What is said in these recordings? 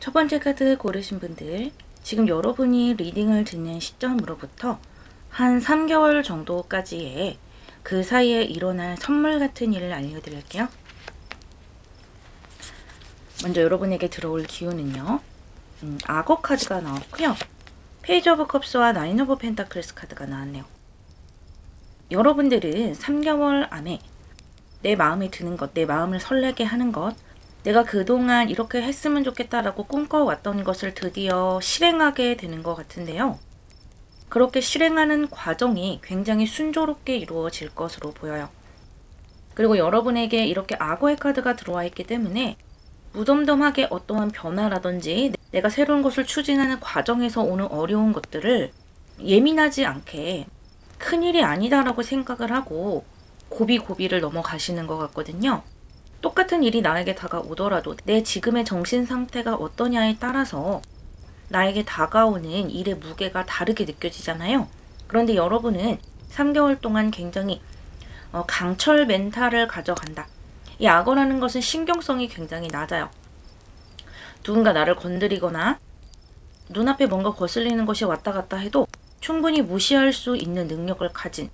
첫 번째 카드 고르신 분들, 지금 여러분이 리딩을 듣는 시점으로부터 한 3개월 정도까지의 그 사이에 일어날 선물 같은 일을 알려드릴게요. 먼저 여러분에게 들어올 기운은요. 악어 카드가 나왔고요. 페이지 오브 컵스와 나인 오브 펜타클스 카드가 나왔네요. 여러분들은 3개월 안에 내 마음에 드는 것, 내 마음을 설레게 하는 것, 내가 그동안 이렇게 했으면 좋겠다라고 꿈꿔왔던 것을 드디어 실행하게 되는 것 같은데요. 그렇게 실행하는 과정이 굉장히 순조롭게 이루어질 것으로 보여요. 그리고 여러분에게 이렇게 악어의 카드가 들어와 있기 때문에 무덤덤하게 어떠한 변화라든지 내가 새로운 것을 추진하는 과정에서 오는 어려운 것들을 예민하지 않게 큰일이 아니다라고 생각을 하고 고비고비를 넘어가시는 것 같거든요. 똑같은 일이 나에게 다가오더라도 내 지금의 정신 상태가 어떠냐에 따라서 나에게 다가오는 일의 무게가 다르게 느껴지잖아요. 그런데 여러분은 3개월 동안 굉장히 강철 멘탈을 가져간다. 이 악어라는 것은 신경성이 굉장히 낮아요. 누군가 나를 건드리거나 눈앞에 뭔가 거슬리는 것이 왔다 갔다 해도 충분히 무시할 수 있는 능력을 가진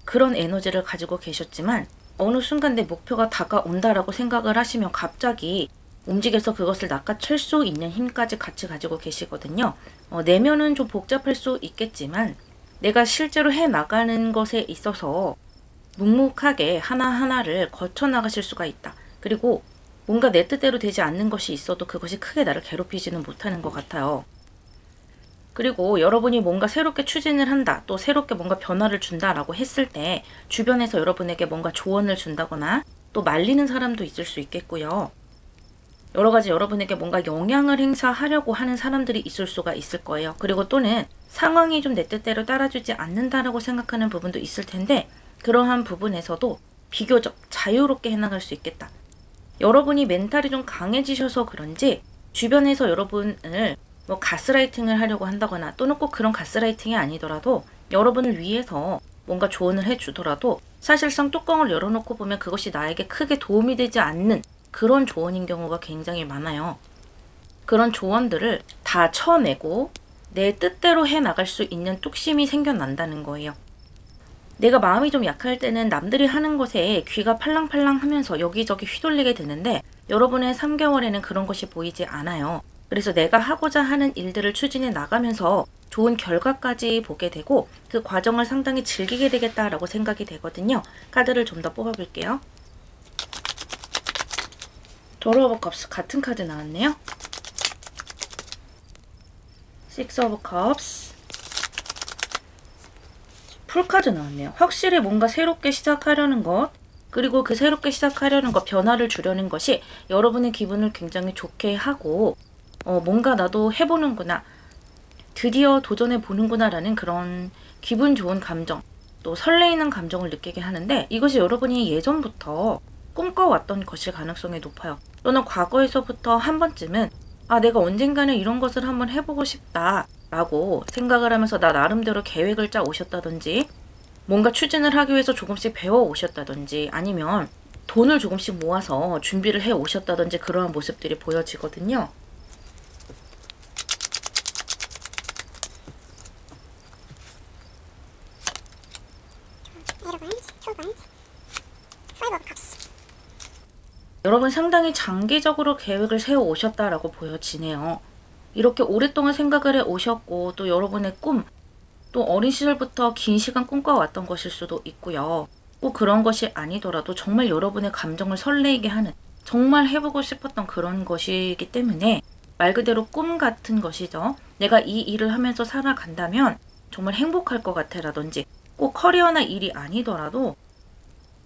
그런 에너지를 가지고 계셨지만 어느 순간 내 목표가 다가온다라고 생각을 하시면 갑자기 움직여서 그것을 낚아챌 수 있는 힘까지 같이 가지고 계시거든요. 내면은 좀 복잡할 수 있겠지만 내가 실제로 해나가는 것에 있어서 묵묵하게 하나하나를 거쳐나가실 수가 있다. 그리고 뭔가 내 뜻대로 되지 않는 것이 있어도 그것이 크게 나를 괴롭히지는 못하는 것 같아요. 그리고 여러분이 뭔가 새롭게 추진을 한다, 또 새롭게 뭔가 변화를 준다라고 했을 때 주변에서 여러분에게 뭔가 조언을 준다거나 또 말리는 사람도 있을 수 있겠고요. 여러 가지 여러분에게 뭔가 영향을 행사하려고 하는 사람들이 있을 수가 있을 거예요. 그리고 또는 상황이 좀 내 뜻대로 따라주지 않는다라고 생각하는 부분도 있을 텐데 그러한 부분에서도 비교적 자유롭게 해나갈 수 있겠다. 여러분이 멘탈이 좀 강해지셔서 그런지 주변에서 여러분을 가스라이팅을 하려고 한다거나 또는 꼭 그런 가스라이팅이 아니더라도 여러분을 위해서 뭔가 조언을 해주더라도 사실상 뚜껑을 열어놓고 보면 그것이 나에게 크게 도움이 되지 않는 그런 조언인 경우가 굉장히 많아요. 그런 조언들을 다 쳐내고 내 뜻대로 해나갈 수 있는 뚝심이 생겨난다는 거예요. 내가 마음이 좀 약할 때는 남들이 하는 것에 귀가 팔랑팔랑 하면서 여기저기 휘둘리게 되는데 여러분의 3개월에는 그런 것이 보이지 않아요. 그래서 내가 하고자 하는 일들을 추진해 나가면서 좋은 결과까지 보게 되고 그 과정을 상당히 즐기게 되겠다라고 생각이 되거든요. 카드를 좀 더 뽑아볼게요. 도어 오브 컵스 같은 카드 나왔네요. 식스 오브 컵스 풀카드 나왔네요. 확실히 뭔가 새롭게 시작하려는 것, 그리고 그 새롭게 시작하려는 것, 변화를 주려는 것이 여러분의 기분을 굉장히 좋게 하고 뭔가 나도 해보는구나, 드디어 도전해보는구나 라는 그런 기분 좋은 감정, 또 설레이는 감정을 느끼게 하는데 이것이 여러분이 예전부터 꿈꿔왔던 것일 가능성이 높아요. 또는 과거에서부터 한 번쯤은 내가 언젠가는 이런 것을 한번 해보고 싶다 라고 생각을 하면서 나 나름대로 계획을 짜 오셨다든지 뭔가 추진을 하기 위해서 조금씩 배워 오셨다든지 아니면 돈을 조금씩 모아서 준비를 해 오셨다든지 그러한 모습들이 보여지거든요. 여러분 상당히 장기적으로 계획을 세워 오셨다라고 보여지네요. 이렇게 오랫동안 생각을 해 오셨고 또 여러분의 꿈, 또 어린 시절부터 긴 시간 꿈꿔왔던 것일 수도 있고요. 꼭 그런 것이 아니더라도 정말 여러분의 감정을 설레게 하는 정말 해보고 싶었던 그런 것이기 때문에 말 그대로 꿈 같은 것이죠. 내가 이 일을 하면서 살아간다면 정말 행복할 것 같아 라든지 꼭 커리어나 일이 아니더라도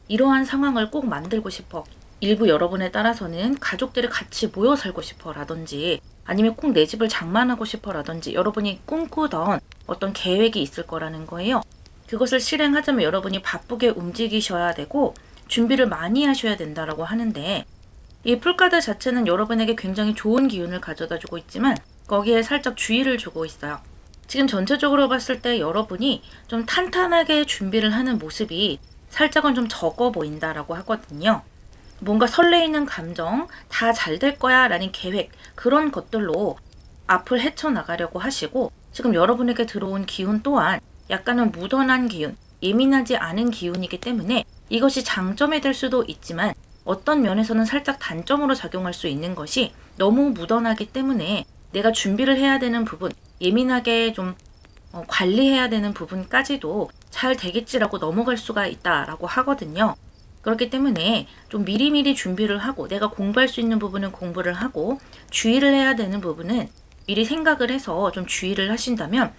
이러한 상황을 꼭 만들고 싶어. 일부 여러분에 따라서는 가족들이 같이 모여 살고 싶어 라든지 아니면 꼭 내 집을 장만하고 싶어 라든지 여러분이 꿈꾸던 어떤 계획이 있을 거라는 거예요. 그것을 실행하자면 여러분이 바쁘게 움직이셔야 되고 준비를 많이 하셔야 된다라고 하는데 이 풀카드 자체는 여러분에게 굉장히 좋은 기운을 가져다 주고 있지만 거기에 살짝 주의를 주고 있어요. 지금 전체적으로 봤을 때 여러분이 좀 탄탄하게 준비를 하는 모습이 살짝은 좀 적어 보인다라고 하거든요. 뭔가 설레이는 감정, 다 잘 될 거야 라는 계획, 그런 것들로 앞을 헤쳐나가려고 하시고, 지금 여러분에게 들어온 기운 또한 약간은 무던한 기운, 예민하지 않은 기운이기 때문에 이것이 장점이 될 수도 있지만 어떤 면에서는 살짝 단점으로 작용할 수 있는 것이, 너무 무던하기 때문에 내가 준비를 해야 되는 부분, 예민하게 좀 관리해야 되는 부분까지도 잘 되겠지라고 넘어갈 수가 있다라고 하거든요. 그렇기 때문에 좀 미리미리 준비를 하고, 내가 공부할 수 있는 부분은 공부를 하고, 주의를 해야 되는 부분은 미리 생각을 해서 좀 주의를 하신다면,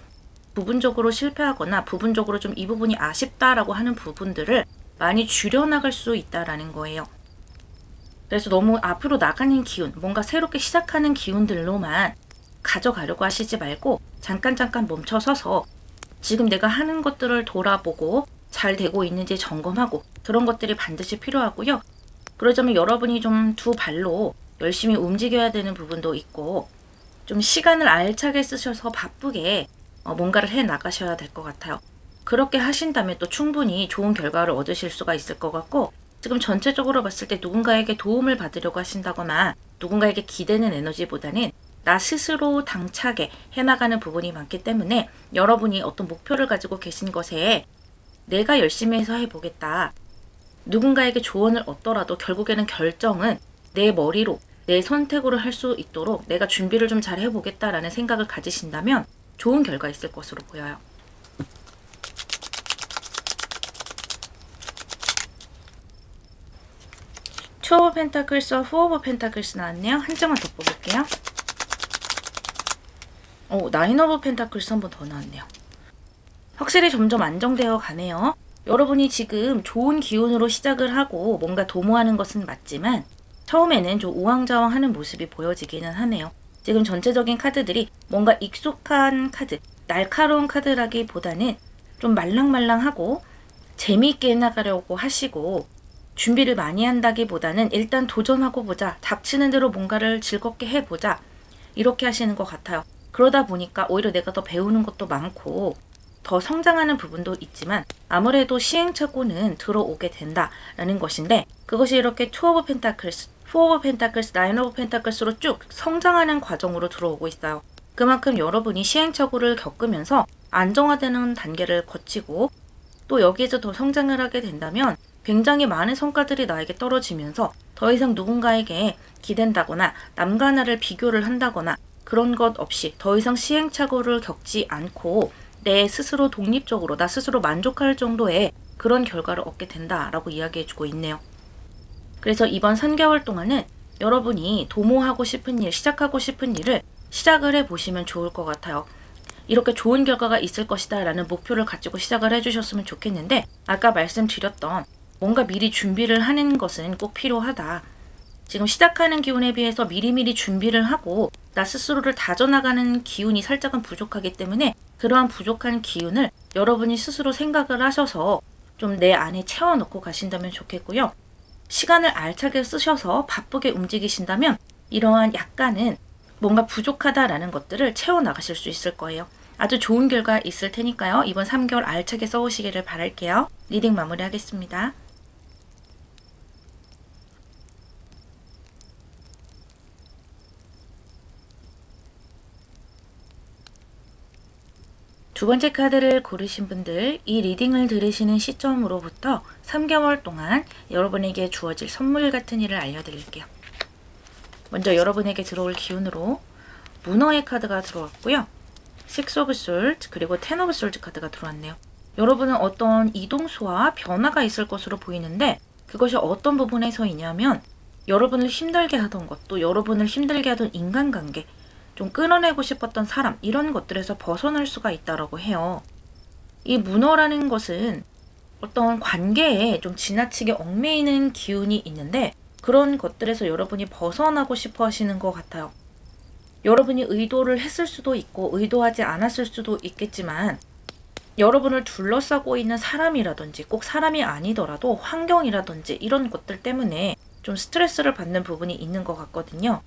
부분적으로 실패하거나 부분적으로 좀 이 부분이 아쉽다라고 하는 부분들을 많이 줄여나갈 수 있다라는 거예요. 그래서 너무 앞으로 나가는 기운, 뭔가 새롭게 시작하는 기운들로만 가져가려고 하시지 말고, 잠깐 멈춰서서 지금 내가 하는 것들을 돌아보고 잘 되고 있는지 점검하고, 그런 것들이 반드시 필요하고요. 그러자면 여러분이 좀 두 발로 열심히 움직여야 되는 부분도 있고, 좀 시간을 알차게 쓰셔서 바쁘게 뭔가를 해 나가셔야 될 것 같아요. 그렇게 하신다면 또 충분히 좋은 결과를 얻으실 수가 있을 것 같고, 지금 전체적으로 봤을 때 누군가에게 도움을 받으려고 하신다거나 누군가에게 기대는 에너지보다는 나 스스로 당차게 해나가는 부분이 많기 때문에, 여러분이 어떤 목표를 가지고 계신 것에 내가 열심히 해서 해보겠다, 누군가에게 조언을 얻더라도 결국에는 결정은 내 머리로, 내 선택으로 할 수 있도록 내가 준비를 좀 잘 해보겠다라는 생각을 가지신다면 좋은 결과 있을 것으로 보여요. 투 오브 펜타클스와 포 오브 펜타클스 나왔네요. 한 장만 더 뽑을게요. 나인 오브 펜타클스 한 번 더 나왔네요. 확실히 점점 안정되어 가네요. 여러분이 지금 좋은 기운으로 시작을 하고 뭔가 도모하는 것은 맞지만 처음에는 좀 우왕좌왕하는 모습이 보여지기는 하네요. 지금 전체적인 카드들이 뭔가 익숙한 카드, 날카로운 카드라기보다는 좀 말랑말랑하고 재미있게 해나가려고 하시고, 준비를 많이 한다기보다는 일단 도전하고 보자, 닥치는 대로 뭔가를 즐겁게 해보자, 이렇게 하시는 것 같아요. 그러다 보니까 오히려 내가 더 배우는 것도 많고 더 성장하는 부분도 있지만 아무래도 시행착오는 들어오게 된다라는 것인데, 그것이 이렇게 투 오브 펜타클스, 포 오브 펜타클스, 나인 오브 펜타클스로 쭉 성장하는 과정으로 들어오고 있어요. 그만큼 여러분이 시행착오를 겪으면서 안정화되는 단계를 거치고, 또 여기에서 더 성장을 하게 된다면 굉장히 많은 성과들이 나에게 떨어지면서 더 이상 누군가에게 기댄다거나 남과 나를 비교를 한다거나 그런 것 없이 더 이상 시행착오를 겪지 않고 내 스스로 독립적으로 나 스스로 만족할 정도의 그런 결과를 얻게 된다라고 이야기해주고 있네요. 그래서 이번 3개월 동안은 여러분이 도모하고 싶은 일, 시작하고 싶은 일을 시작을 해보시면 좋을 것 같아요. 이렇게 좋은 결과가 있을 것이다 라는 목표를 가지고 시작을 해주셨으면 좋겠는데, 아까 말씀드렸던 뭔가 미리 준비를 하는 것은 꼭 필요하다. 지금 시작하는 기운에 비해서 미리미리 준비를 하고 나 스스로를 다져나가는 기운이 살짝은 부족하기 때문에, 그러한 부족한 기운을 여러분이 스스로 생각을 하셔서 좀 내 안에 채워넣고 가신다면 좋겠고요. 시간을 알차게 쓰셔서 바쁘게 움직이신다면 이러한 약간은 뭔가 부족하다라는 것들을 채워나가실 수 있을 거예요. 아주 좋은 결과 있을 테니까요. 이번 3개월 알차게 써오시기를 바랄게요. 리딩 마무리하겠습니다. 두 번째 카드를 고르신 분들, 이 리딩을 들으시는 시점으로부터 3개월 동안 여러분에게 주어질 선물 같은 일을 알려드릴게요. 먼저 여러분에게 들어올 기운으로 문어의 카드가 들어왔고요. 식스 오브 솔트 그리고 텐 오브 솔트 카드가 들어왔네요. 여러분은 어떤 이동수와 변화가 있을 것으로 보이는데, 그것이 어떤 부분에서이냐면 여러분을 힘들게 하던 것, 또 여러분을 힘들게 하던 인간관계, 좀 끊어내고 싶었던 사람, 이런 것들에서 벗어날 수가 있다라고 해요. 이 문어라는 것은 어떤 관계에 좀 지나치게 얽매이는 기운이 있는데, 그런 것들에서 여러분이 벗어나고 싶어 하시는 것 같아요. 여러분이 의도를 했을 수도 있고 의도하지 않았을 수도 있겠지만, 여러분을 둘러싸고 있는 사람이라든지 꼭 사람이 아니더라도 환경이라든지 이런 것들 때문에 좀 스트레스를 받는 부분이 있는 것 같거든요.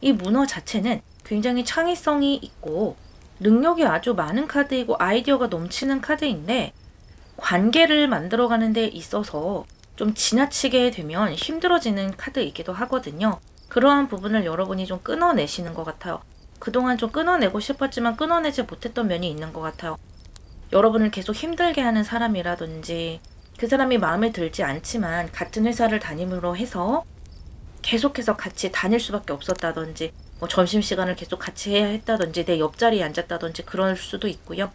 이 문어 자체는 굉장히 창의성이 있고 능력이 아주 많은 카드이고 아이디어가 넘치는 카드인데, 관계를 만들어가는 데 있어서 좀 지나치게 되면 힘들어지는 카드이기도 하거든요. 그러한 부분을 여러분이 좀 끊어내시는 것 같아요. 그동안 좀 끊어내고 싶었지만 끊어내지 못했던 면이 있는 것 같아요. 여러분을 계속 힘들게 하는 사람이라든지 그 사람이 마음에 들지 않지만 같은 회사를 다님으로 해서 계속해서 같이 다닐 수밖에 없었다든지 뭐 점심시간을 계속 같이 해야 했다든지 내 옆자리에 앉았다든지 그럴 수도 있고요.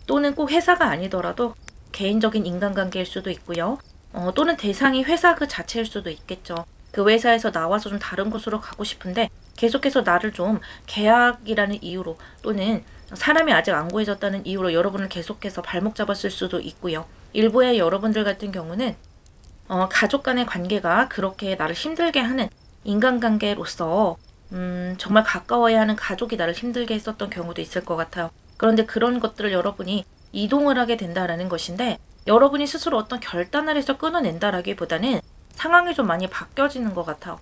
또는 꼭 회사가 아니더라도 개인적인 인간관계일 수도 있고요. 또는 대상이 회사 그 자체일 수도 있겠죠. 그 회사에서 나와서 좀 다른 곳으로 가고 싶은데 계속해서 나를 좀 계약이라는 이유로 또는 사람이 아직 안 구해졌다는 이유로 여러분을 계속해서 발목 잡았을 수도 있고요. 일부의 여러분들 같은 경우는 가족 간의 관계가 그렇게 나를 힘들게 하는 인간관계로서 정말 가까워야 하는 가족이 나를 힘들게 했었던 경우도 있을 것 같아요. 그런데 그런 것들을 여러분이 이동을 하게 된다라는 것인데 여러분이 스스로 어떤 결단을 해서 끊어낸다라기보다는 상황이 좀 많이 바뀌어지는 것 같아요.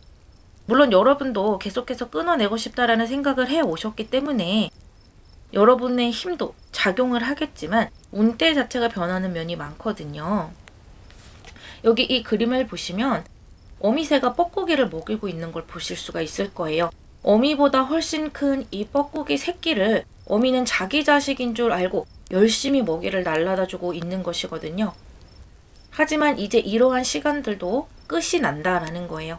물론 여러분도 계속해서 끊어내고 싶다라는 생각을 해 오셨기 때문에 여러분의 힘도 작용을 하겠지만 운대 자체가 변하는 면이 많거든요. 여기 이 그림을 보시면 어미새가 뻐꾸기를 먹이고 있는 걸 보실 수가 있을 거예요. 어미보다 훨씬 큰 이 뻐꾸기 새끼를 어미는 자기 자식인 줄 알고 열심히 먹이를 날라다 주고 있는 것이거든요. 하지만 이제 이러한 시간들도 끝이 난다라는 거예요.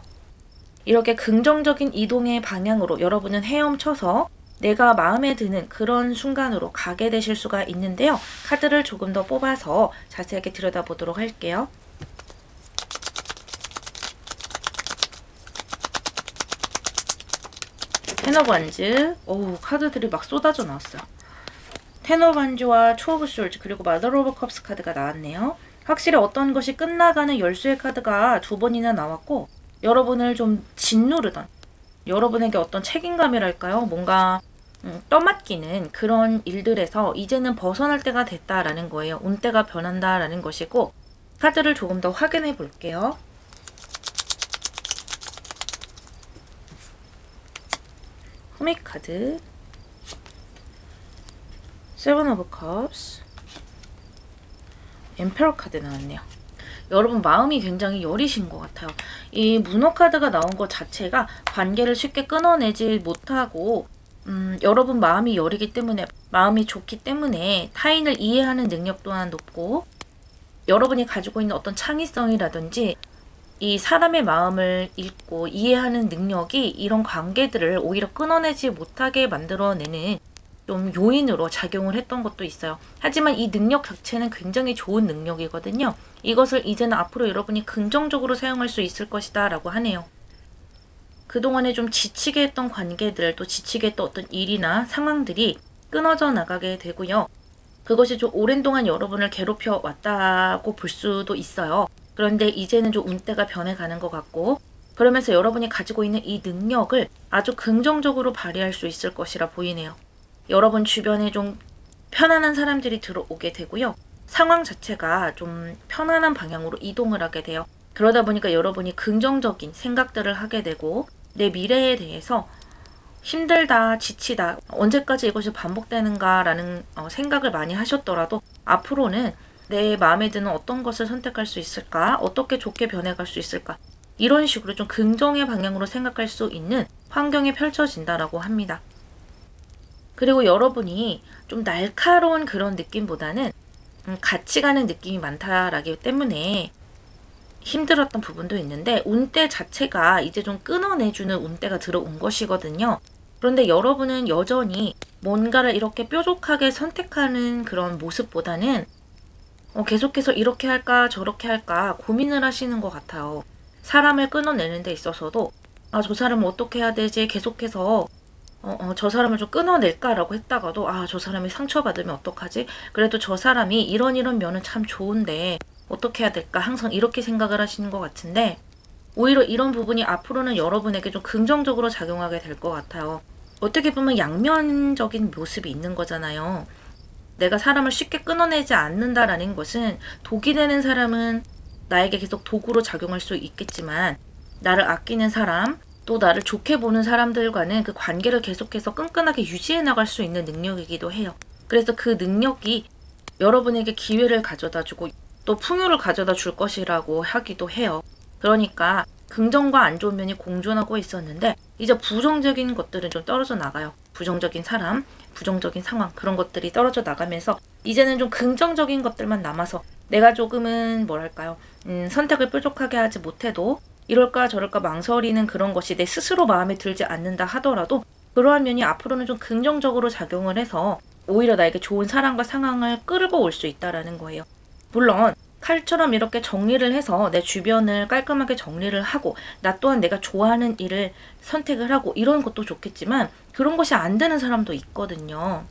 이렇게 긍정적인 이동의 방향으로 여러분은 헤엄쳐서 내가 마음에 드는 그런 순간으로 가게 되실 수가 있는데요. 카드를 조금 더 뽑아서 자세하게 들여다보도록 할게요. 텐 오브 완즈, 카드들이 막 쏟아져 나왔어요. 텐 오브 완즈와 투 오브 솔즈 그리고 마더 오브 컵스 카드가 나왔네요. 확실히 어떤 것이 끝나가는 열쇠의 카드가 두 번이나 나왔고 여러분을 좀 짓누르던 여러분에게 어떤 책임감이랄까요? 뭔가 떠맡기는 그런 일들에서 이제는 벗어날 때가 됐다라는 거예요. 운때가 변한다라는 것이고 카드를 조금 더 확인해 볼게요. 허밋 카드, 세븐 오브 컵스, 엠페러 카드 나왔네요. 여러분 마음이 굉장히 여리신 것 같아요. 이 문어 카드가 나온 것 자체가 관계를 쉽게 끊어내지 못하고 여러분 마음이 여리기 때문에 마음이 좋기 때문에 타인을 이해하는 능력 또한 높고 여러분이 가지고 있는 어떤 창의성이라든지 이 사람의 마음을 읽고 이해하는 능력이 이런 관계들을 오히려 끊어내지 못하게 만들어내는 좀 요인으로 작용을 했던 것도 있어요. 하지만 이 능력 자체는 굉장히 좋은 능력이거든요. 이것을 이제는 앞으로 여러분이 긍정적으로 사용할 수 있을 것이다 라고 하네요. 그동안에 좀 지치게 했던 관계들 또 지치게 했던 어떤 일이나 상황들이 끊어져 나가게 되고요. 그것이 좀 오랜 동안 여러분을 괴롭혀 왔다고 볼 수도 있어요. 그런데 이제는 좀 운때가 변해가는 것 같고 그러면서 여러분이 가지고 있는 이 능력을 아주 긍정적으로 발휘할 수 있을 것이라 보이네요. 여러분 주변에 좀 편안한 사람들이 들어오게 되고요. 상황 자체가 좀 편안한 방향으로 이동을 하게 돼요. 그러다 보니까 여러분이 긍정적인 생각들을 하게 되고 내 미래에 대해서 힘들다, 지치다, 언제까지 이것이 반복되는가라는 생각을 많이 하셨더라도 앞으로는 내 마음에 드는 어떤 것을 선택할 수 있을까? 어떻게 좋게 변해갈 수 있을까? 이런 식으로 좀 긍정의 방향으로 생각할 수 있는 환경이 펼쳐진다라고 합니다. 그리고 여러분이 좀 날카로운 그런 느낌보다는 같이 가는 느낌이 많다라기 때문에 힘들었던 부분도 있는데 운때 자체가 이제 좀 끊어내주는 운때가 들어온 것이거든요. 그런데 여러분은 여전히 뭔가를 이렇게 뾰족하게 선택하는 그런 모습보다는 계속해서 이렇게 할까 저렇게 할까 고민을 하시는 것 같아요. 사람을 끊어내는 데 있어서도 저 사람을 어떻게 해야 되지? 계속해서 저 사람을 좀 끊어낼까라고 했다가도 저 사람이 상처받으면 어떡하지? 그래도 저 사람이 이런 면은 참 좋은데 어떻게 해야 될까? 항상 이렇게 생각을 하시는 것 같은데 오히려 이런 부분이 앞으로는 여러분에게 좀 긍정적으로 작용하게 될 것 같아요. 어떻게 보면 양면적인 모습이 있는 거잖아요. 내가 사람을 쉽게 끊어내지 않는다라는 것은 독이 되는 사람은 나에게 계속 도구로 작용할 수 있겠지만 나를 아끼는 사람 또 나를 좋게 보는 사람들과는 그 관계를 계속해서 끈끈하게 유지해 나갈 수 있는 능력이기도 해요. 그래서 그 능력이 여러분에게 기회를 가져다주고 또 풍요를 가져다 줄 것이라고 하기도 해요. 그러니까 긍정과 안 좋은 면이 공존하고 있었는데 이제 부정적인 것들은 좀 떨어져 나가요. 부정적인 사람, 부정적인 상황 그런 것들이 떨어져 나가면서 이제는 좀 긍정적인 것들만 남아서 내가 조금은 뭐랄까요? 선택을 뾰족하게 하지 못해도 이럴까 저럴까 망설이는 그런 것이 내 스스로 마음에 들지 않는다 하더라도 그러한 면이 앞으로는 좀 긍정적으로 작용을 해서 오히려 나에게 좋은 사랑과 상황을 끌고 올 수 있다라는 거예요. 물론 칼처럼 이렇게 정리를 해서 내 주변을 깔끔하게 정리를 하고 나 또한 내가 좋아하는 일을 선택을 하고 이런 것도 좋겠지만 그런 것이 안 되는 사람도 있거든요.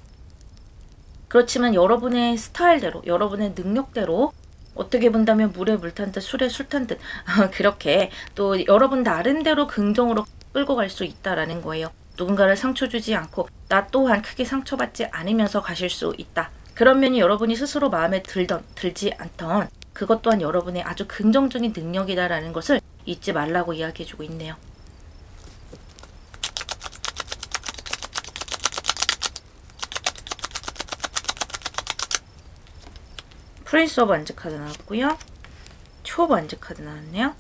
그렇지만 여러분의 스타일대로 여러분의 능력대로 어떻게 본다면 물에 물 탄 듯 술에 술 탄 듯 그렇게 또 여러분 나름대로 긍정으로 끌고 갈 수 있다라는 거예요. 누군가를 상처 주지 않고 나 또한 크게 상처받지 않으면서 가실 수 있다. 그런 면이 여러분이 스스로 마음에 들던 들지 않던 그것 또한 여러분의 아주 긍정적인 능력이다라는 것을 잊지 말라고 이야기해주고 있네요. 프린스 오브 완즈 카드 나왔고요. 투 오브 완즈 카드 나왔네요.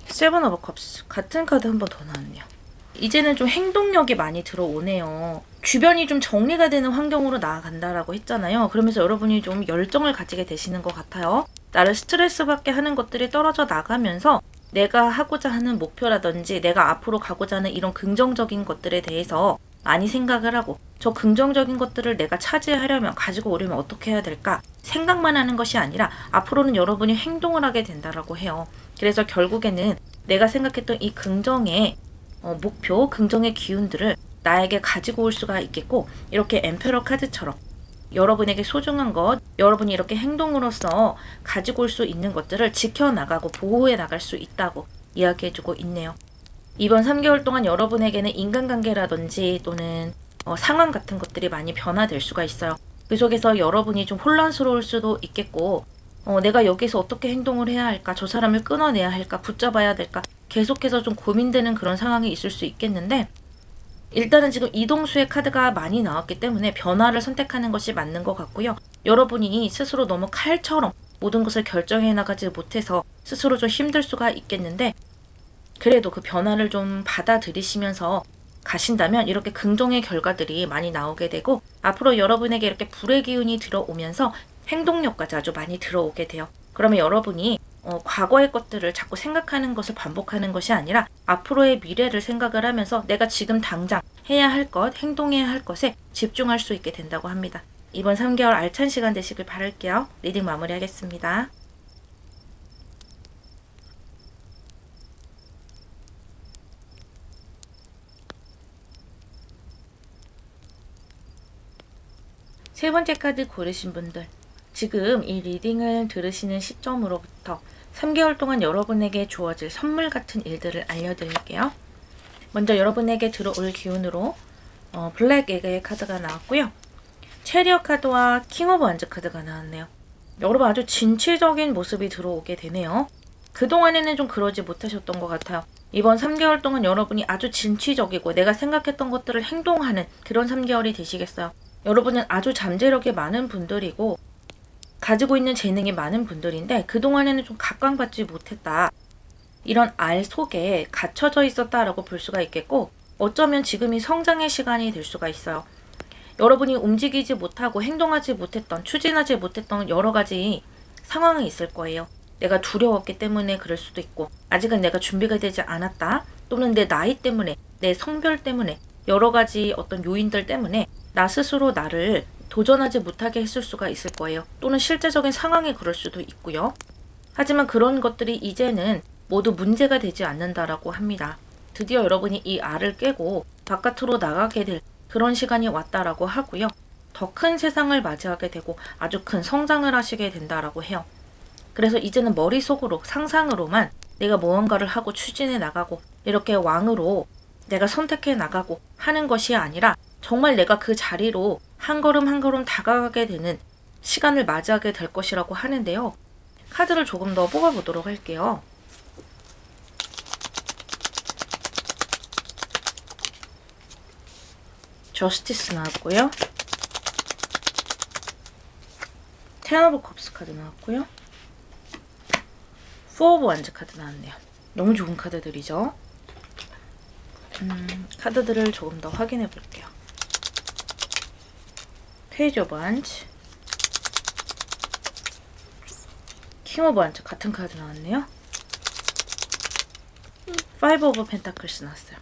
세븐 오브 컵스 같은 카드 한 번 더 나왔네요. 이제는 좀 행동력이 많이 들어오네요. 주변이 좀 정리가 되는 환경으로 나아간다라고 했잖아요. 그러면서 여러분이 좀 열정을 가지게 되시는 것 같아요. 나를 스트레스 받게 하는 것들이 떨어져 나가면서 내가 하고자 하는 목표라든지 내가 앞으로 가고자 하는 이런 긍정적인 것들에 대해서 많이 생각을 하고 저 긍정적인 것들을 내가 차지하려면 가지고 오려면 어떻게 해야 될까 생각만 하는 것이 아니라 앞으로는 여러분이 행동을 하게 된다라고 해요. 그래서 결국에는 내가 생각했던 이 긍정의 목표, 긍정의 기운들을 나에게 가지고 올 수가 있겠고 이렇게 엠페러 카드처럼 여러분에게 소중한 것, 여러분이 이렇게 행동으로써 가지고 올 수 있는 것들을 지켜나가고 보호해 나갈 수 있다고 이야기해주고 있네요. 이번 3개월 동안 여러분에게는 인간관계라든지 또는 상황 같은 것들이 많이 변화될 수가 있어요. 그 속에서 여러분이 좀 혼란스러울 수도 있겠고 내가 여기서 어떻게 행동을 해야 할까? 저 사람을 끊어내야 할까? 붙잡아야 될까? 계속해서 좀 고민되는 그런 상황이 있을 수 있겠는데 일단은 지금 이동수의 카드가 많이 나왔기 때문에 변화를 선택하는 것이 맞는 것 같고요. 여러분이 스스로 너무 칼처럼 모든 것을 결정해 나가지 못해서 스스로 좀 힘들 수가 있겠는데 그래도 그 변화를 좀 받아들이시면서 가신다면 이렇게 긍정의 결과들이 많이 나오게 되고 앞으로 여러분에게 이렇게 불의 기운이 들어오면서 행동력까지 아주 많이 들어오게 돼요. 그러면 여러분이 과거의 것들을 자꾸 생각하는 것을 반복하는 것이 아니라 앞으로의 미래를 생각을 하면서 내가 지금 당장 해야 할 것, 행동해야 할 것에 집중할 수 있게 된다고 합니다. 이번 3개월 알찬 시간 되시길 바랄게요. 리딩 마무리하겠습니다. 세 번째 카드 고르신 분들, 지금 이 리딩을 들으시는 시점으로부터 3개월 동안 여러분에게 주어질 선물 같은 일들을 알려드릴게요. 먼저 여러분에게 들어올 기운으로 블랙 에그의 카드가 나왔고요. 체리어 카드와 킹 오브 완즈 카드가 나왔네요. 여러분 아주 진취적인 모습이 들어오게 되네요. 그동안에는 좀 그러지 못하셨던 것 같아요. 이번 3개월 동안 여러분이 아주 진취적이고 내가 생각했던 것들을 행동하는 그런 3개월이 되시겠어요. 여러분은 아주 잠재력이 많은 분들이고 가지고 있는 재능이 많은 분들인데 그동안에는 좀 각광받지 못했다. 이런 알 속에 갇혀져 있었다라고 볼 수가 있겠고 어쩌면 지금이 성장의 시간이 될 수가 있어요. 여러분이 움직이지 못하고 행동하지 못했던, 추진하지 못했던 여러 가지 상황이 있을 거예요. 내가 두려웠기 때문에 그럴 수도 있고 아직은 내가 준비가 되지 않았다. 또는 내 나이 때문에, 내 성별 때문에 여러 가지 어떤 요인들 때문에 나 스스로 나를 도전하지 못하게 했을 수가 있을 거예요. 또는 실제적인 상황이 그럴 수도 있고요. 하지만 그런 것들이 이제는 모두 문제가 되지 않는다라고 합니다. 드디어 여러분이 이 알을 깨고 바깥으로 나가게 될 그런 시간이 왔다라고 하고요. 더 큰 세상을 맞이하게 되고 아주 큰 성장을 하시게 된다라고 해요. 그래서 이제는 머릿속으로 상상으로만 내가 무언가를 하고 추진해 나가고 이렇게 왕으로 내가 선택해 나가고 하는 것이 아니라 정말 내가 그 자리로 한 걸음 한 걸음 다가가게 되는 시간을 맞이하게 될 것이라고 하는데요. 카드를 조금 더 뽑아보도록 할게요. 저스티스 나왔고요. 텐 오브 컵스 카드 나왔고요. 포 오브 완즈 카드 나왔네요. 너무 좋은 카드들이죠. 카드들을 조금 더 확인해 볼게요. 페이지 오브 완즈, 킹 오브 완즈 같은 카드 나왔네요. 파이브 오브 펜타클스 나왔어요.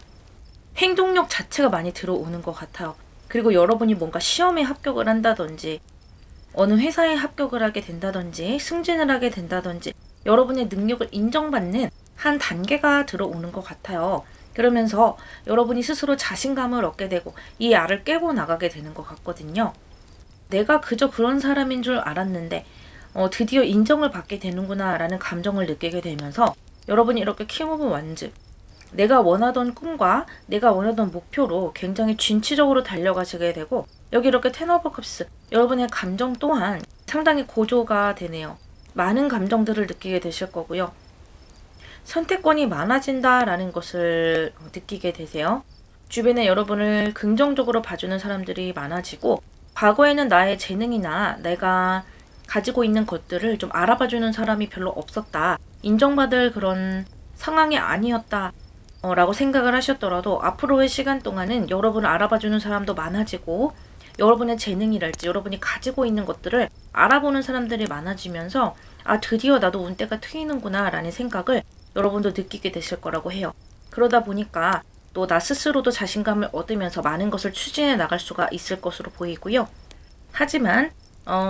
행동력 자체가 많이 들어오는 것 같아요. 그리고 여러분이 뭔가 시험에 합격을 한다든지 어느 회사에 합격을 하게 된다든지 승진을 하게 된다든지 여러분의 능력을 인정받는 한 단계가 들어오는 것 같아요. 그러면서 여러분이 스스로 자신감을 얻게 되고 이 알을 깨고 나가게 되는 것 같거든요. 내가 그저 그런 사람인 줄 알았는데 드디어 인정을 받게 되는구나 라는 감정을 느끼게 되면서 여러분이 이렇게 킹 오브 완즈, 내가 원하던 꿈과 내가 원하던 목표로 굉장히 진취적으로 달려가시게 되고 여기 이렇게 텐 오브 컵스, 여러분의 감정 또한 상당히 고조가 되네요. 많은 감정들을 느끼게 되실 거고요. 선택권이 많아진다라는 것을 느끼게 되세요. 주변에 여러분을 긍정적으로 봐주는 사람들이 많아지고 과거에는 나의 재능이나 내가 가지고 있는 것들을 좀 알아봐주는 사람이 별로 없었다. 인정받을 그런 상황이 아니었다. 라고 생각을 하셨더라도 앞으로의 시간 동안은 여러분을 알아봐주는 사람도 많아지고 여러분의 재능이랄지 여러분이 가지고 있는 것들을 알아보는 사람들이 많아지면서 드디어 나도 운때가 트이는구나 라는 생각을 여러분도 느끼게 되실 거라고 해요. 그러다 보니까 또 나 스스로도 자신감을 얻으면서 많은 것을 추진해 나갈 수가 있을 것으로 보이고요. 하지만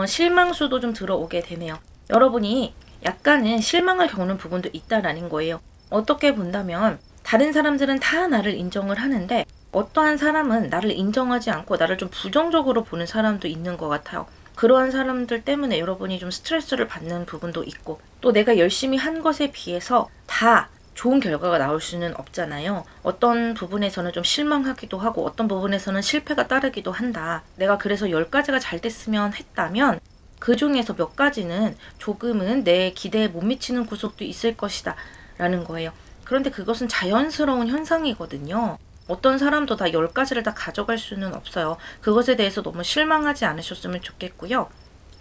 실망수도 좀 들어오게 되네요. 여러분이 약간은 실망을 겪는 부분도 있다라는 거예요. 어떻게 본다면 다른 사람들은 다 나를 인정을 하는데 어떠한 사람은 나를 인정하지 않고 나를 좀 부정적으로 보는 사람도 있는 것 같아요. 그러한 사람들 때문에 여러분이 좀 스트레스를 받는 부분도 있고 또 내가 열심히 한 것에 비해서 다 좋은 결과가 나올 수는 없잖아요. 어떤 부분에서는 좀 실망하기도 하고 어떤 부분에서는 실패가 따르기도 한다. 내가 그래서 10가지가 잘 됐으면 했다면 그 중에서 몇 가지는 조금은 내 기대에 못 미치는 구석도 있을 것이다 라는 거예요. 그런데 그것은 자연스러운 현상이거든요. 어떤 사람도 다 10가지를 다 가져갈 수는 없어요. 그것에 대해서 너무 실망하지 않으셨으면 좋겠고요.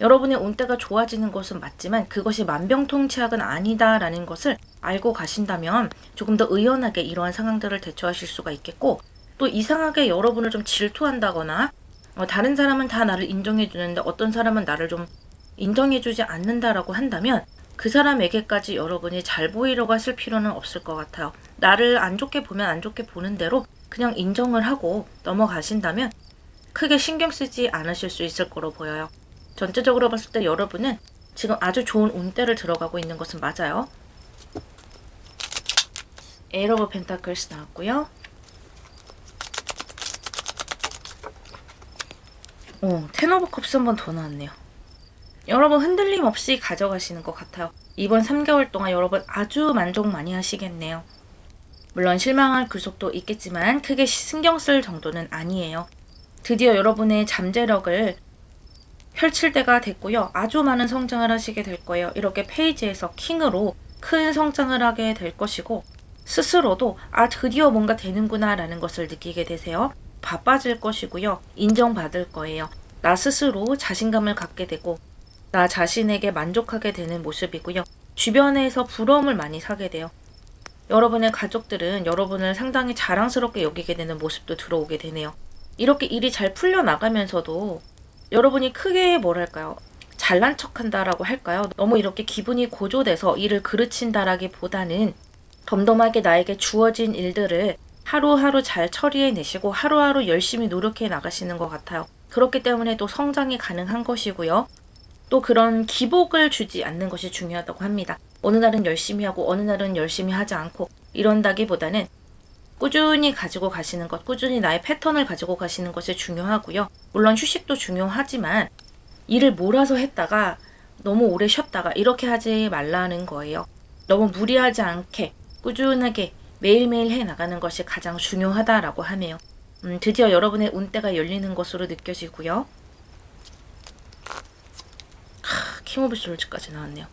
여러분의 운때가 좋아지는 것은 맞지만 그것이 만병통치약은 아니다라는 것을 알고 가신다면 조금 더 의연하게 이러한 상황들을 대처하실 수가 있겠고 또 이상하게 여러분을 좀 질투한다거나 다른 사람은 다 나를 인정해 주는데 어떤 사람은 나를 좀 인정해 주지 않는다라고 한다면 그 사람에게까지 여러분이 잘 보이려고 하실 필요는 없을 것 같아요. 나를 안 좋게 보면 안 좋게 보는 대로 그냥 인정을 하고 넘어가신다면 크게 신경 쓰지 않으실 수 있을 거로 보여요. 전체적으로 봤을 때 여러분은 지금 아주 좋은 운때를 들어가고 있는 것은 맞아요. 에이 오브 펜타클스 나왔고요. 텐 오브 컵스 한 번 더 나왔네요. 여러분 흔들림 없이 가져가시는 것 같아요. 이번 3개월 동안 여러분 아주 만족 많이 하시겠네요. 물론 실망할 구석도 있겠지만 크게 신경 쓸 정도는 아니에요. 드디어 여러분의 잠재력을 펼칠 때가 됐고요. 아주 많은 성장을 하시게 될 거예요. 이렇게 페이지에서 킹으로 큰 성장을 하게 될 것이고 스스로도 드디어 뭔가 되는구나 라는 것을 느끼게 되세요. 바빠질 것이고요. 인정받을 거예요. 나 스스로 자신감을 갖게 되고 나 자신에게 만족하게 되는 모습이고요. 주변에서 부러움을 많이 사게 돼요. 여러분의 가족들은 여러분을 상당히 자랑스럽게 여기게 되는 모습도 들어오게 되네요. 이렇게 일이 잘 풀려나가면서도 여러분이 크게 뭐랄까요? 잘난 척한다라고 할까요? 너무 이렇게 기분이 고조돼서 일을 그르친다라기보다는 덤덤하게 나에게 주어진 일들을 하루하루 잘 처리해내시고 하루하루 열심히 노력해 나가시는 것 같아요. 그렇기 때문에 또 성장이 가능한 것이고요. 또 그런 기복을 주지 않는 것이 중요하다고 합니다. 어느 날은 열심히 하고 어느 날은 열심히 하지 않고 이런다기보다는 꾸준히 가지고 가시는 것, 꾸준히 나의 패턴을 가지고 가시는 것이 중요하고요. 물론 휴식도 중요하지만 일을 몰아서 했다가 너무 오래 쉬었다가 이렇게 하지 말라는 거예요. 너무 무리하지 않게 꾸준하게 매일매일 해나가는 것이 가장 중요하다라고 하네요. 드디어 여러분의 운때가 열리는 것으로 느껴지고요. 킹 오브 솔즈까지 나왔네요.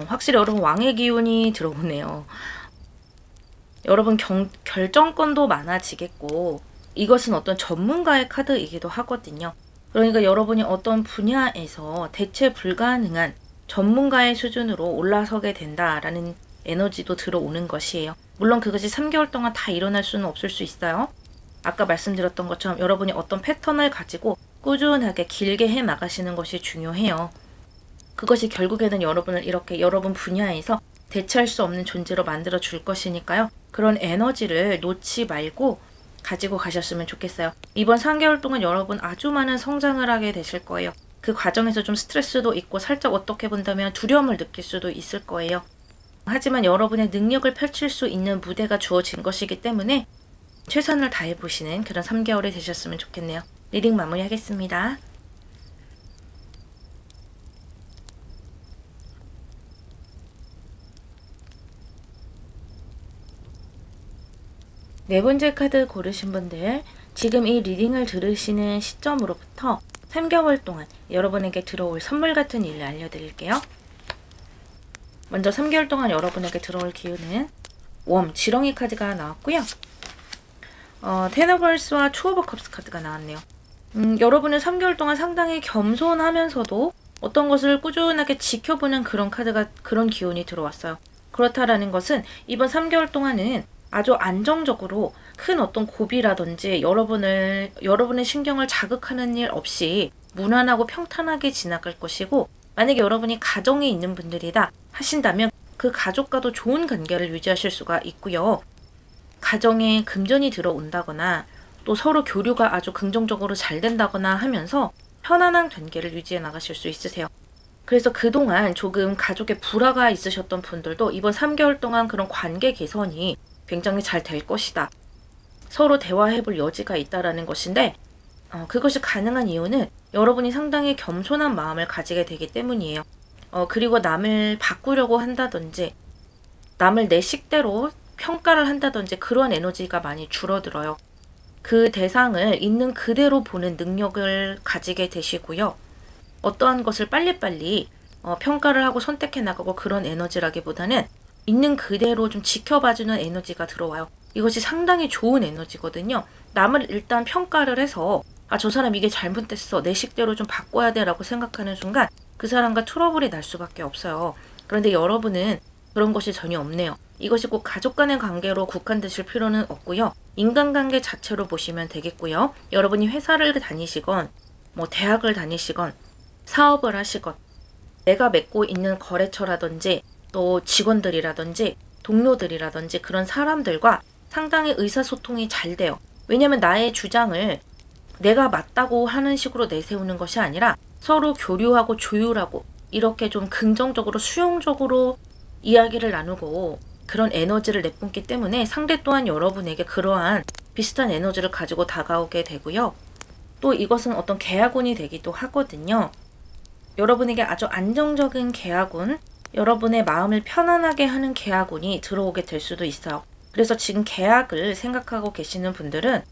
확실히 여러분 왕의 기운이 들어오네요. 여러분 결정권도 많아지겠고 이것은 어떤 전문가의 카드이기도 하거든요. 그러니까 여러분이 어떤 분야에서 대체 불가능한 전문가의 수준으로 올라서게 된다라는 에너지도 들어오는 것이에요. 물론 그것이 3개월 동안 다 일어날 수는 없을 수 있어요. 아까 말씀드렸던 것처럼 여러분이 어떤 패턴을 가지고 꾸준하게 길게 해 나가시는 것이 중요해요. 그것이 결국에는 여러분을 이렇게 여러분 분야에서 대체할 수 없는 존재로 만들어 줄 것이니까요. 그런 에너지를 놓지 말고 가지고 가셨으면 좋겠어요. 이번 3개월 동안 여러분 아주 많은 성장을 하게 되실 거예요. 그 과정에서 좀 스트레스도 있고 살짝 어떻게 본다면 두려움을 느낄 수도 있을 거예요. 하지만 여러분의 능력을 펼칠 수 있는 무대가 주어진 것이기 때문에 최선을 다해 보시는 그런 3개월이 되셨으면 좋겠네요. 리딩 마무리하겠습니다. 네 번째 카드 고르신 분들, 지금 이 리딩을 들으시는 시점으로부터 3개월 동안 여러분에게 들어올 선물 같은 일을 알려드릴게요. 먼저 3개월 동안 여러분에게 들어올 기운은 지렁이 카드가 나왔고요. 테너벌스와 투 오브 컵스 카드가 나왔네요. 여러분은 3개월 동안 상당히 겸손하면서도 어떤 것을 꾸준하게 지켜보는 그런 기운이 들어왔어요. 그렇다라는 것은 이번 3개월 동안은 아주 안정적으로 큰 어떤 고비라든지 여러분의 신경을 자극하는 일 없이 무난하고 평탄하게 지나갈 것이고, 만약에 여러분이 가정에 있는 분들이다 하신다면 그 가족과도 좋은 관계를 유지하실 수가 있고요. 가정에 금전이 들어온다거나 또 서로 교류가 아주 긍정적으로 잘 된다거나 하면서 편안한 관계를 유지해 나가실 수 있으세요. 그래서 그동안 조금 가족에 불화가 있으셨던 분들도 이번 3개월 동안 그런 관계 개선이 굉장히 잘 될 것이다. 서로 대화해볼 여지가 있다라는 것인데, 그것이 가능한 이유는 여러분이 상당히 겸손한 마음을 가지게 되기 때문이에요. 그리고 남을 바꾸려고 한다든지 남을 내 식대로 평가를 한다든지 그런 에너지가 많이 줄어들어요. 그 대상을 있는 그대로 보는 능력을 가지게 되시고요. 어떠한 것을 빨리빨리 평가를 하고 선택해 나가고 그런 에너지라기보다는 있는 그대로 좀 지켜봐주는 에너지가 들어와요. 이것이 상당히 좋은 에너지거든요. 남을 일단 평가를 해서 저 사람 이게 잘못됐어. 내 식대로 좀 바꿔야 돼 라고 생각하는 순간 그 사람과 트러블이 날 수밖에 없어요. 그런데 여러분은 그런 것이 전혀 없네요. 이것이 꼭 가족 간의 관계로 국한되실 필요는 없고요. 인간관계 자체로 보시면 되겠고요. 여러분이 회사를 다니시건 대학을 다니시건 사업을 하시건 내가 맺고 있는 거래처라든지 또 직원들이라든지 동료들이라든지 그런 사람들과 상당히 의사소통이 잘 돼요. 왜냐하면 나의 주장을 내가 맞다고 하는 식으로 내세우는 것이 아니라 서로 교류하고 조율하고 이렇게 좀 긍정적으로 수용적으로 이야기를 나누고 그런 에너지를 내뿜기 때문에 상대 또한 여러분에게 그러한 비슷한 에너지를 가지고 다가오게 되고요. 또 이것은 어떤 계약운이 되기도 하거든요. 여러분에게 아주 안정적인 계약운, 여러분의 마음을 편안하게 하는 계약운이 들어오게 될 수도 있어요. 그래서 지금 계약을 생각하고 계시는 분들은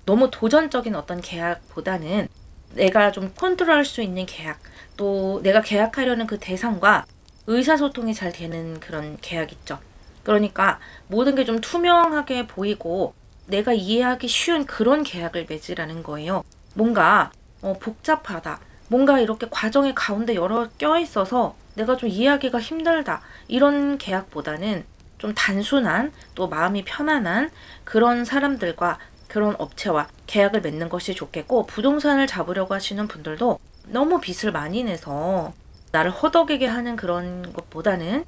너무 도전적인 어떤 계약보다는 내가 좀 컨트롤할 수 있는 계약, 또 내가 계약하려는 그 대상과 의사소통이 잘 되는 그런 계약 있죠. 그러니까 모든 게 좀 투명하게 보이고 내가 이해하기 쉬운 그런 계약을 맺으라는 거예요. 뭔가 복잡하다. 뭔가 이렇게 과정의 가운데 여러 껴있어서 내가 좀 이해하기가 힘들다. 이런 계약보다는 좀 단순한 또 마음이 편안한 그런 사람들과 그런 업체와 계약을 맺는 것이 좋겠고, 부동산을 잡으려고 하시는 분들도 너무 빚을 많이 내서 나를 허덕이게 하는 그런 것보다는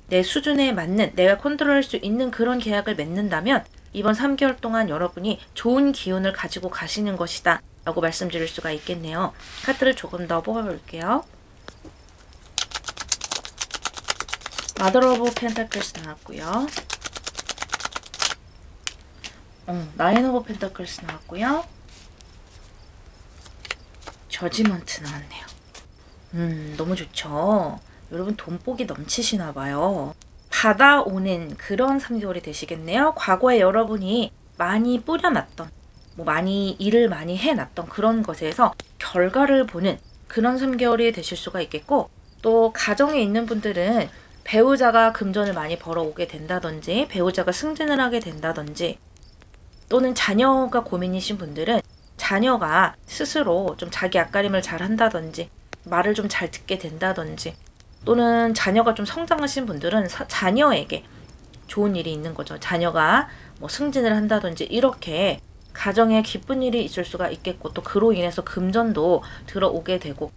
내 수준에 맞는 내가 컨트롤할 수 있는 그런 계약을 맺는다면 이번 3개월 동안 여러분이 좋은 기운을 가지고 가시는 것이다 라고 말씀드릴 수가 있겠네요. 카드를 조금 더 뽑아볼게요. 마더 오브 펜타클스 나왔고요. 나인 오브 펜타클스 나왔고요. 저지먼트 나왔네요. 너무 좋죠. 여러분 돈복이 넘치시나 봐요. 받아오는 그런 3개월이 되시겠네요. 과거에 여러분이 많이 뿌려놨던 많이 일을 많이 해놨던 그런 것에서 결과를 보는 그런 3개월이 되실 수가 있겠고, 또 가정에 있는 분들은 배우자가 금전을 많이 벌어오게 된다든지 배우자가 승진을 하게 된다든지, 또는 자녀가 고민이신 분들은 자녀가 스스로 좀 자기 앞가림을 잘 한다든지 말을 좀 잘 듣게 된다든지 또는 자녀가 좀 성장하신 분들은 자녀에게 좋은 일이 있는 거죠. 자녀가 뭐 승진을 한다든지 이렇게 가정에 기쁜 일이 있을 수가 있겠고 또 그로 인해서 금전도 들어오게 되고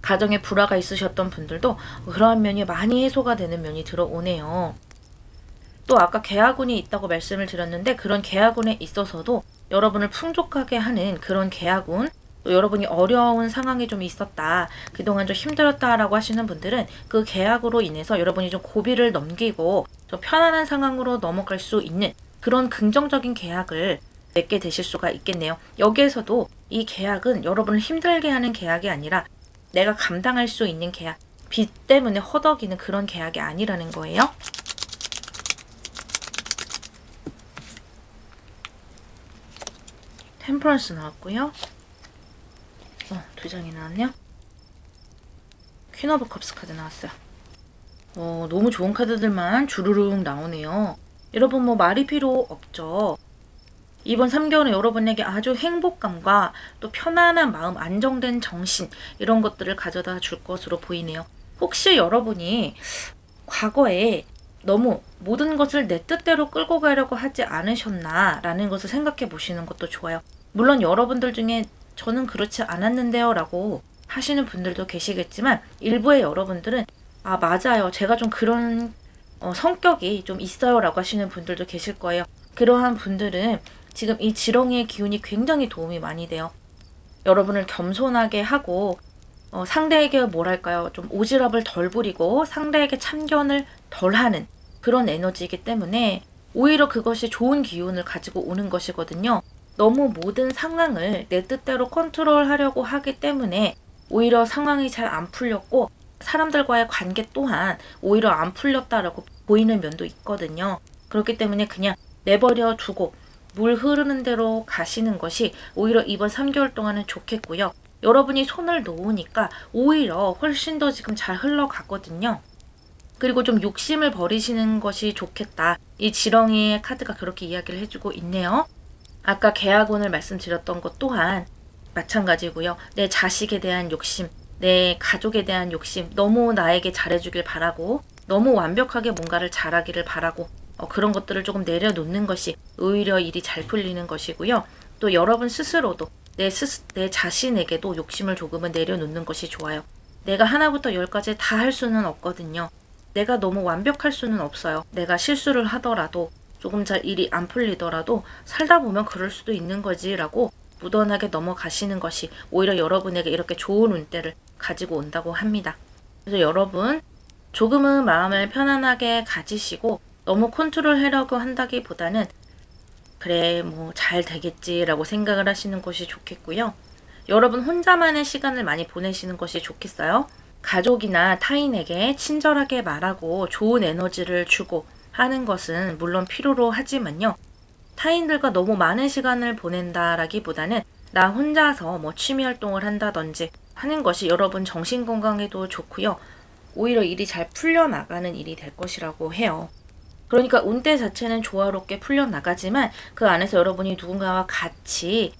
가정에 불화가 있으셨던 분들도 그러한 면이 많이 해소가 되는 면이 들어오네요. 또 아까 계화군이 있다고 말씀을 드렸는데 그런 계화군에 있어서도 여러분을 풍족하게 하는 그런 계화군 또 여러분이 어려운 상황이 좀 있었다. 그동안 좀 힘들었다라고 하시는 분들은 그 계약으로 인해서 여러분이 좀 고비를 넘기고 좀 편안한 상황으로 넘어갈 수 있는 그런 긍정적인 계약을 맺게 되실 수가 있겠네요. 여기에서도 이 계약은 여러분을 힘들게 하는 계약이 아니라 내가 감당할 수 있는 계약, 빚 때문에 허덕이는 그런 계약이 아니라는 거예요. 템퍼런스 나왔고요. 두 장이 나왔네요. 퀸 오브 컵스 카드 나왔어요. 너무 좋은 카드들만 주르륵 나오네요. 여러분 뭐 말이 필요 없죠. 이번 3개월은 여러분에게 아주 행복감과 또 편안한 마음, 안정된 정신 이런 것들을 가져다 줄 것으로 보이네요. 혹시 여러분이 과거에 너무 모든 것을 내 뜻대로 끌고 가려고 하지 않으셨나 라는 것을 생각해 보시는 것도 좋아요. 물론 여러분들 중에 저는 그렇지 않았는데요 라고 하시는 분들도 계시겠지만 일부의 여러분들은 맞아요. 제가 좀 그런 성격이 좀 있어요 라고 하시는 분들도 계실 거예요. 그러한 분들은 지금 이 지렁이의 기운이 굉장히 도움이 많이 돼요. 여러분을 겸손하게 하고 상대에게 뭐랄까요? 좀 오지랖을 덜 부리고 상대에게 참견을 덜 하는 그런 에너지이기 때문에 오히려 그것이 좋은 기운을 가지고 오는 것이거든요. 너무 모든 상황을 내 뜻대로 컨트롤하려고 하기 때문에 오히려 상황이 잘 안 풀렸고 사람들과의 관계 또한 오히려 안 풀렸다라고 보이는 면도 있거든요. 그렇기 때문에 그냥 내버려 두고 물 흐르는 대로 가시는 것이 오히려 이번 3개월 동안은 좋겠고요. 여러분이 손을 놓으니까 오히려 훨씬 더 지금 잘 흘러가거든요. 그리고 좀 욕심을 버리시는 것이 좋겠다. 이 지렁이의 카드가 그렇게 이야기를 해주고 있네요. 아까 계약운을 말씀드렸던 것 또한 마찬가지고요. 내 자식에 대한 욕심, 내 가족에 대한 욕심, 너무 나에게 잘해주길 바라고 너무 완벽하게 뭔가를 잘하기를 바라고 그런 것들을 조금 내려놓는 것이 오히려 일이 잘 풀리는 것이고요. 또 여러분 스스로도 내 자신에게도 욕심을 조금은 내려놓는 것이 좋아요. 내가 하나부터 열까지 다 할 수는 없거든요. 내가 너무 완벽할 수는 없어요. 내가 실수를 하더라도 조금 잘 일이 안 풀리더라도 살다 보면 그럴 수도 있는 거지라고 무던하게 넘어가시는 것이 오히려 여러분에게 이렇게 좋은 운대를 가지고 온다고 합니다. 그래서 여러분 조금은 마음을 편안하게 가지시고 너무 컨트롤하려고 한다기보다는 그래 뭐 잘 되겠지라고 생각을 하시는 것이 좋겠고요. 여러분 혼자만의 시간을 많이 보내시는 것이 좋겠어요. 가족이나 타인에게 친절하게 말하고 좋은 에너지를 주고 하는 것은 물론 필요로 하지만요. 타인들과 너무 많은 시간을 보낸다라기보다는 나 혼자서 뭐 취미 활동을 한다든지 하는 것이 여러분 정신 건강에도 좋고요. 오히려 일이 잘 풀려나가는 일이 될 것이라고 해요. 그러니까 운대 자체는 조화롭게 풀려나가지만 그 안에서 여러분이 누군가와 같이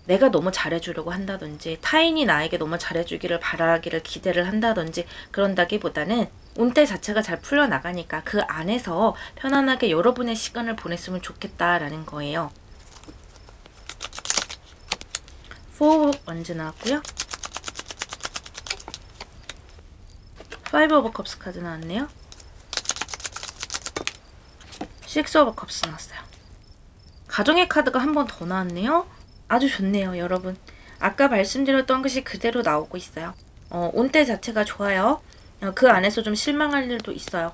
내가 너무 잘해주려고 한다든지 타인이 나에게 너무 잘해주기를 바라기를 기대를 한다든지 그런다기보다는 운대 자체가 잘 풀려나가니까 그 안에서 편안하게 여러분의 시간을 보냈으면 좋겠다라는 거예요. 4 오브 원즈 나왔고요. 5 오브 컵스 카드 나왔네요. 6 오브 컵스 나왔어요. 가정의 카드가 한 번 더 나왔네요. 아주 좋네요, 여러분. 아까 말씀드렸던 것이 그대로 나오고 있어요. 운대 자체가 좋아요. 그 안에서 좀 실망할 일도 있어요.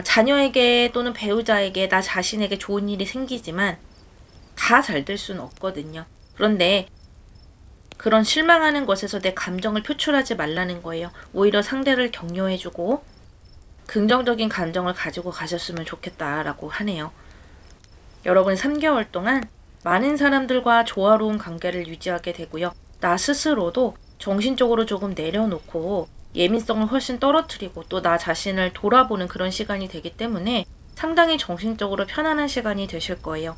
자녀에게 또는 배우자에게 나 자신에게 좋은 일이 생기지만 다 잘 될 수는 없거든요. 그런데 그런 실망하는 것에서 내 감정을 표출하지 말라는 거예요. 오히려 상대를 격려해주고 긍정적인 감정을 가지고 가셨으면 좋겠다라고 하네요. 여러분 3개월 동안 많은 사람들과 조화로운 관계를 유지하게 되고요. 나 스스로도 정신적으로 조금 내려놓고 예민성을 훨씬 떨어뜨리고 또 나 자신을 돌아보는 그런 시간이 되기 때문에 상당히 정신적으로 편안한 시간이 되실 거예요.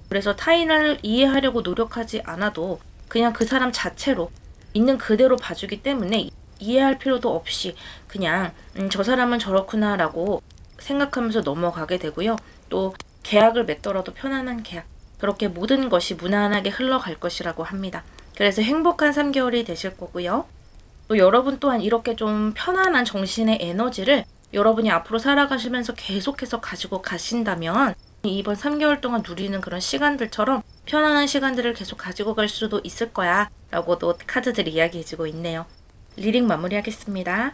그래서 타인을 이해하려고 노력하지 않아도 그냥 그 사람 자체로 있는 그대로 봐주기 때문에 이해할 필요도 없이 그냥 저 사람은 저렇구나 라고 생각하면서 넘어가게 되고요. 또 계약을 맺더라도 편안한 계약, 그렇게 모든 것이 무난하게 흘러갈 것이라고 합니다. 그래서 행복한 3개월이 되실 거고요. 또 여러분 또한 이렇게 좀 편안한 정신의 에너지를 여러분이 앞으로 살아가시면서 계속해서 가지고 가신다면 이번 3개월 동안 누리는 그런 시간들처럼 편안한 시간들을 계속 가지고 갈 수도 있을 거야 라고도 카드들이 이야기해주고 있네요. 리딩 마무리하겠습니다.